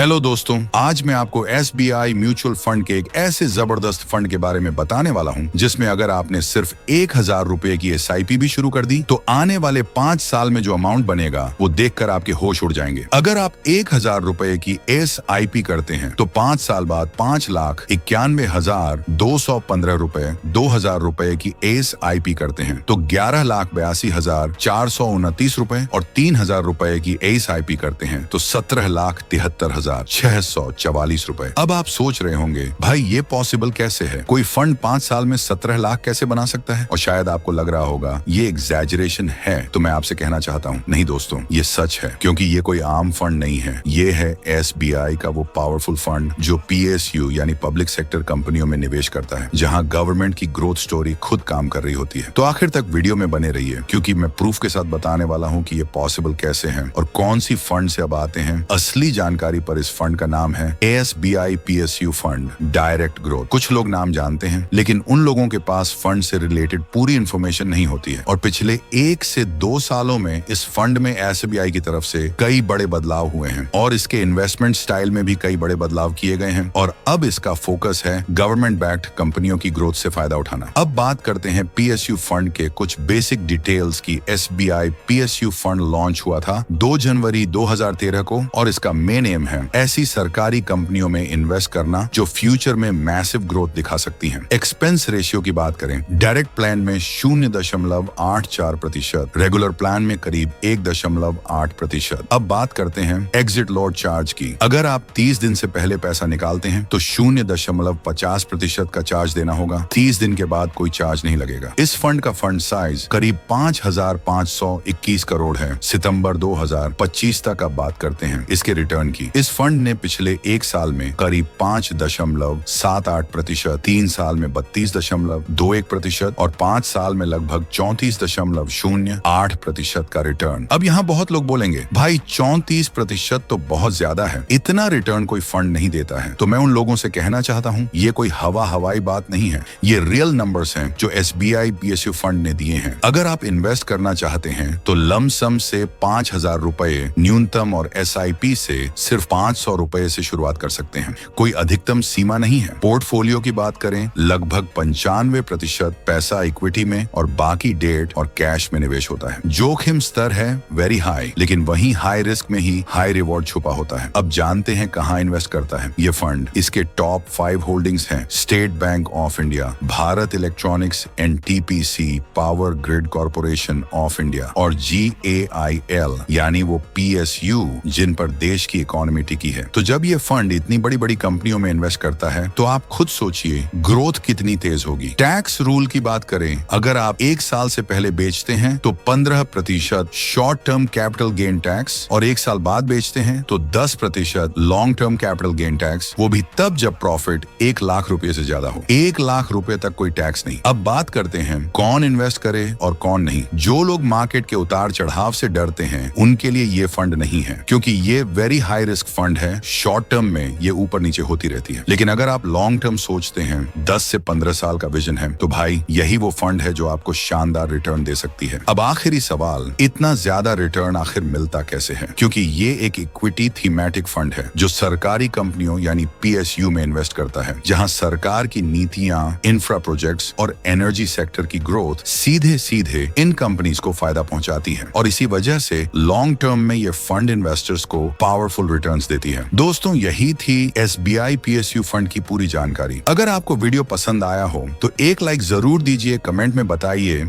Hello दोस्तों, आज मैं आपको SBI म्यूचुअल फंड के एक ऐसे जबरदस्त फंड के बारे में बताने वाला हूं जिसमें अगर आपने सिर्फ 1000 रुपए की SIP भी शुरू कर दी तो आने वाले 5 साल में जो अमाउंट बनेगा वो देखकर आपके होश उड़ जाएंगे। अगर आप 1000 रुपए की SIP करते हैं तो 5 साल बाद 5,91,215 रुपए, 2000 रुपए की SIP करते हैं तो 11,82,429 रुपए और 3000 रुपए की SIP करते हैं तो 17,73,644 रुपए। अब आप सोच रहे होंगे भाई ये पॉसिबल कैसे है, कोई फंड 5 साल में 17 लाख कैसे बना सकता है? और शायद आपको लग रहा होगा ये एग्जैजरेशन है, तो मैं आपसे कहना चाहता हूँ नहीं दोस्तों, ये सच है, क्योंकि ये कोई आम फंड नहीं है। ये है SBI का वो पावरफुल फंड जो PSU यानी पब्लिक सेक्टर कंपनियों में निवेश करता है, जहाँ गवर्नमेंट की ग्रोथ स्टोरी खुद काम कर रही होती है। तो आखिर तक वीडियो में बने रहिए, क्योंकि मैं प्रूफ के साथ बताने वाला हूँ कि ये पॉसिबल कैसे है और कौन सी फंड से अब आते हैं। असली जानकारी पर इस फंड का नाम है SBI PSU fund direct growth. कुछ लोग नाम जानते हैं, लेकिन उन लोगों के पास फंड से रिलेटेड पूरी इंफॉर्मेशन नहीं होती है। और पिछले 1 से 2 सालों में इस फंड में SBI की तरफ से कई बड़े बदलाव हुए हैं और इसके इन्वेस्टमेंट स्टाइल में भी कई बड़े बदलाव किए गए हैं और अब इसका फोकस है गवर्नमेंट बैक्ड कंपनियों की ग्रोथ से फायदा उठाना। अब बात करते हैं PSU फंड के कुछ बेसिक डिटेल्स की। SBI PSU फंड लॉन्च हुआ था 2 जनवरी 2013 को और इसका मेन एम है ऐसी सरकारी कंपनियों में इन्वेस्ट करना जो फ्यूचर में मैसिव ग्रोथ दिखा सकती हैं। एक्सपेंस रेशियो की बात करें, डायरेक्ट प्लान में 0.84%, रेगुलर प्लान में करीब 1.8%। अब बात करते हैं एग्जिट लॉट चार्ज की। अगर आप 30 दिन से पहले पैसा निकालते हैं तो 0.50% का चार्ज देना होगा। 30 दिन के बाद कोई चार्ज नहीं लगेगा। इस फंड का फंड साइज करीब 5,521 करोड़ है। सितंबर 2025 तक आप बात करते हैं इसके रिटर्न की। इस फंड ने पिछले 1 साल में करीब 5.78%, 3 साल में 32.21% और 5 साल में लगभग 34.08% का रिटर्न। अब यहाँ बहुत लोग बोलेंगे भाई 34% तो बहुत ज्यादा है, इतना रिटर्न कोई फंड नहीं देता है। तो मैं उन लोगों से कहना चाहता हूँ ये कोई हवाई बात नहीं है, ये रियल नंबर्स हैं जो SBI PSU फंड ने दिए हैं। अगर आप इन्वेस्ट करना चाहते हैं तो लमसम से 5,000 रुपए न्यूनतम और SIP से सिर्फ 500 रुपए से शुरुआत कर सकते हैं। कोई अधिकतम सीमा नहीं है। पोर्टफोलियो की बात करें, लगभग 95% पैसा इक्विटी में और बाकी डेट और कैश में निवेश होता है। जोखिम स्तर है वेरी हाई, लेकिन वहीं हाई रिस्क में ही हाई रिवॉर्ड छुपा होता है। अब जानते हैं कहाँ इन्वेस्ट करता है ये फंड। इसके टॉप 5 होल्डिंग्स हैं state bank of India, Bharat electronics NTPC, power grid corporation of India और GAIL यानी वो PSU जिन पर देश की इकोनॉमी टिकी है। तो जब ये फंड इतनी बड़ी बड़ी कंपनियों में इन्वेस्ट करता है तो आप खुद सोचिए ग्रोथ कितनी तेज होगी। टैक्स रूल की बात करें, अगर आप 1 साल से पहले बेचते हैं तो 15% short term capital gain tax और 1 साल बाद बेचते हैं तो 10% long term capital gain tax, वो भी तब जब प्रॉफिट 1 लाख रुपए से ज्यादा हो। 1 लाख रुपए तक कोई टैक्स नहीं। अब बात करते हैं कौन इन्वेस्ट करे और कौन नहीं। जो लोग मार्केट के उतार चढ़ाव से डरते हैं उनके लिए ये फंड नहीं है, क्योंकि ये वेरी हाई रिस्क फंड है। शॉर्ट टर्म में ये ऊपर नीचे होती रहती है, लेकिन अगर आप लॉन्ग टर्म सोचते हैं, 10 से 15 साल का विजन है, तो भाई यही वो फंड है जो आपको शानदार रिटर्न दे सकती है। अब आखिरी सवाल, इतना ज्यादा रिटर्न आखिर मिलता कैसे है? क्योंकि ये एक इक्विटी थीमेटिक फंड है जो सरकारी कंपनियों यानी PSU में इन्वेस्ट करता है, जहां सरकार की नीतियां, इंफ्रा प्रोजेक्ट्स और एनर्जी सेक्टर की ग्रोथ सीधे सीधे इन कंपनीज को फायदा पहुंचाती है और इसी वजह से लॉन्ग टर्म में ये फंड इन्वेस्टर्स को पावरफुल रिटर्न्स देती है। दोस्तों यही थी SBI PSU फंड की पूरी जानकारी। अगर आपको वीडियो पसंद आया हो तो एक लाइक जरूर दीजिए, कमेंट में बताइए